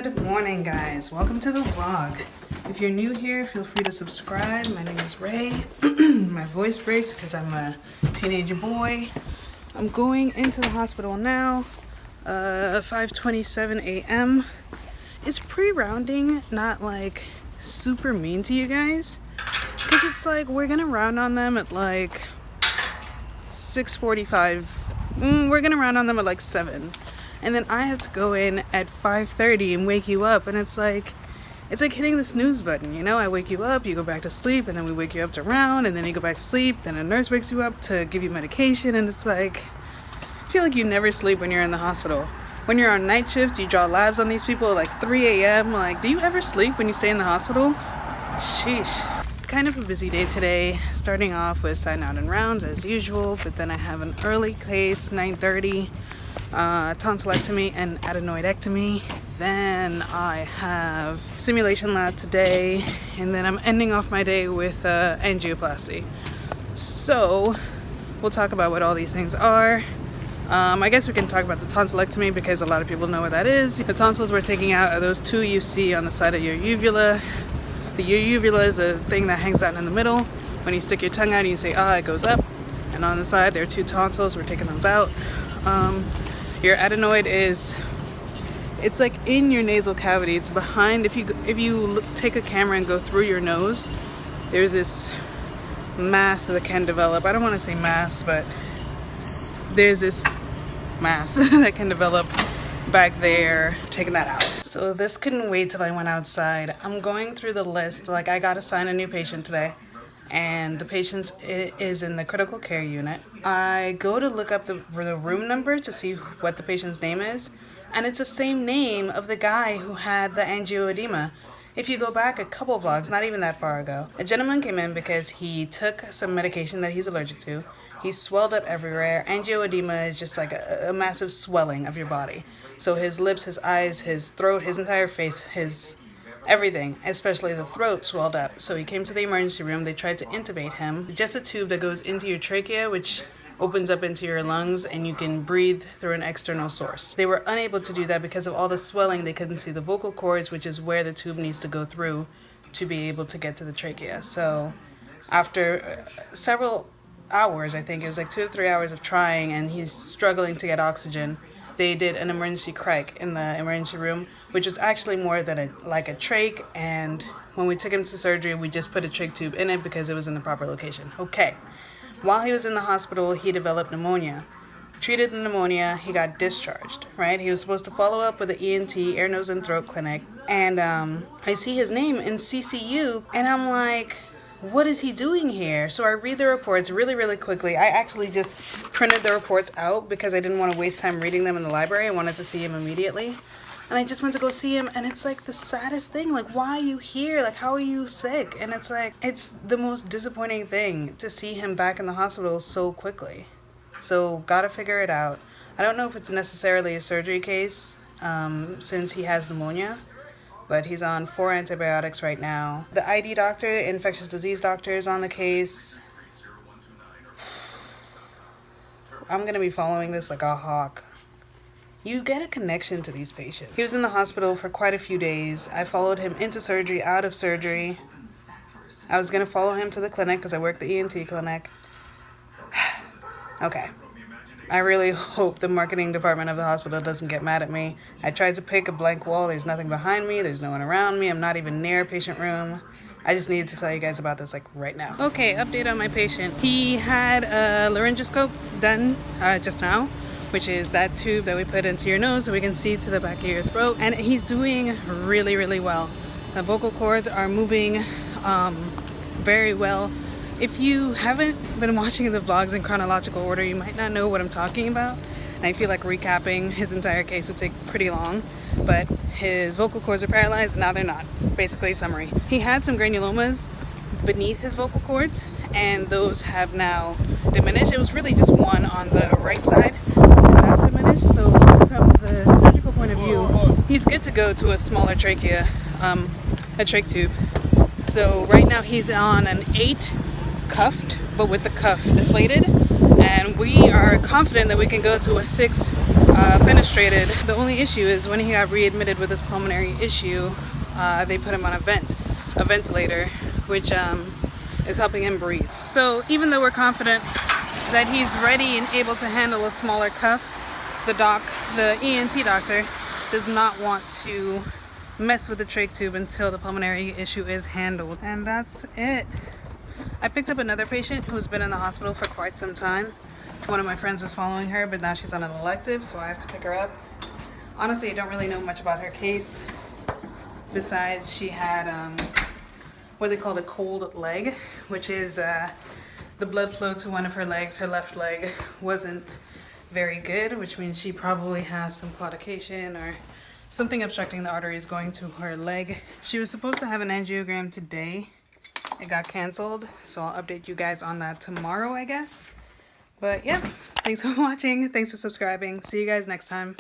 Good morning, guys. Welcome to the vlog. If you're new here, feel free to subscribe. My name is Ray. My voice breaks because I'm a teenager boy. I'm going into the hospital now, 5:27 a.m. It's pre-rounding, not like super mean to you guys, because it's like we're gonna round on them at like 6:45. We're gonna round on them at like 7. And then I have to go in at 5:30 and wake you up, and it's like hitting the snooze button, you know? I wake you up, you go back to sleep, and then we wake you up to round, and then you go back to sleep, then a nurse wakes you up to give you medication, and it's like, I feel like you never sleep when you're in the hospital. When you're on night shift, you draw labs on these people at like 3 a.m. Like, do you ever sleep when you stay in the hospital? Sheesh. Kind of a busy day today, starting off with sign out and rounds as usual, but then I have an early case, 9:30. Tonsillectomy and adenoidectomy. Then I have simulation lab today, and then I'm ending off my day with angioplasty. So we'll talk about what all these things are. I guess we can talk about the tonsillectomy because a lot of people know what that is. The tonsils we're taking out are those two you see on the side of your uvula. Your uvula is a thing that hangs out in the middle. When you stick your tongue out and you say ah, it goes up, and on the side there are two tonsils. We're taking those out. Your adenoid it's like in your nasal cavity. It's behind. If you take a camera and go through your nose, there's this mass that can develop. I don't want to say mass, but there's this mass that can develop back there. Taking that out. So this couldn't wait till I went outside. I'm going through the list. Like, I got assigned a new patient today, and the patient is in the critical care unit. I go to look up the room number to see what the patient's name is, and it's the same name of the guy who had the angioedema. If you go back a couple vlogs, not even that far ago, a gentleman came in because he took some medication that he's allergic to. He swelled up everywhere. Angioedema is just like a massive swelling of your body. So his lips, his eyes, his throat, his entire face, his everything, especially the throat, swelled up. So he came to the emergency room. They tried to intubate him. Just a tube that goes into your trachea, which opens up into your lungs, and you can breathe through an external source. They were unable to do that because of all the swelling. They couldn't see the vocal cords, which is where the tube needs to go through to be able to get to the trachea. So after several hours, I think it was like 2 to 3 hours of trying, and he's struggling to get oxygen, they did an emergency cric in the emergency room, which was actually more than a trach, and when we took him to surgery, we just put a trach tube in it because it was in the proper location. Okay. While he was in the hospital, he developed pneumonia. Treated the pneumonia, he got discharged, right? He was supposed to follow up with the ENT, ear, nose, and throat clinic, and I see his name in CCU, and I'm like, what is he doing here? So I read the reports really quickly. I actually just printed the reports out because I didn't want to waste time reading them in the library. I wanted to see him immediately. And I just went to go see him, and it's like the saddest thing. Like, why are you here? Like, how are you sick? And it's like, it's the most disappointing thing to see him back in the hospital so quickly. So gotta figure it out. I don't know if it's necessarily a surgery case since he has pneumonia, but he's on 4 antibiotics right now. The ID doctor, the infectious disease doctor, is on the case. I'm going to be following this like a hawk. You get a connection to these patients. He was in the hospital for quite a few days. I followed him into surgery, out of surgery. I was going to follow him to the clinic because I work the ENT clinic. Okay. I really hope the marketing department of the hospital doesn't get mad at me. I tried to pick a blank wall. There's nothing behind me. There's no one around me. I'm not even near a patient room. I just needed to tell you guys about this like right now. Okay, update on my patient. He had a laryngoscope done just now, which is that tube that we put into your nose so we can see to the back of your throat. And he's doing really well. The vocal cords are moving very well. If you haven't been watching the vlogs in chronological order, you might not know what I'm talking about. And I feel like recapping his entire case would take pretty long. But his vocal cords are paralyzed, now they're not. Basically, summary. He had some granulomas beneath his vocal cords, and those have now diminished. It was really just one on the right side, and that's diminished. So from the surgical point of view, he's good to go to a smaller trachea, a trach tube. So right now he's on an 8 cuffed, but with the cuff deflated, and we are confident that we can go to a 6 fenestrated. The only issue is when he got readmitted with this pulmonary issue, they put him on a ventilator, which is helping him breathe. So even though we're confident that he's ready and able to handle a smaller cuff, the ENT doctor does not want to mess with the trach tube until the pulmonary issue is handled. And that's it. I picked up another patient who's been in the hospital for quite some time. One of my friends was following her, but now she's on an elective, so I have to pick her up. Honestly, I don't really know much about her case, besides she had what they call a cold leg, which is the blood flow to one of her legs, her left leg, wasn't very good, which means she probably has some claudication or something obstructing the arteries going to her leg. She was supposed to have an angiogram today. It got canceled, so I'll update you guys on that tomorrow, I guess. But yeah, thanks for watching. Thanks for subscribing. See you guys next time.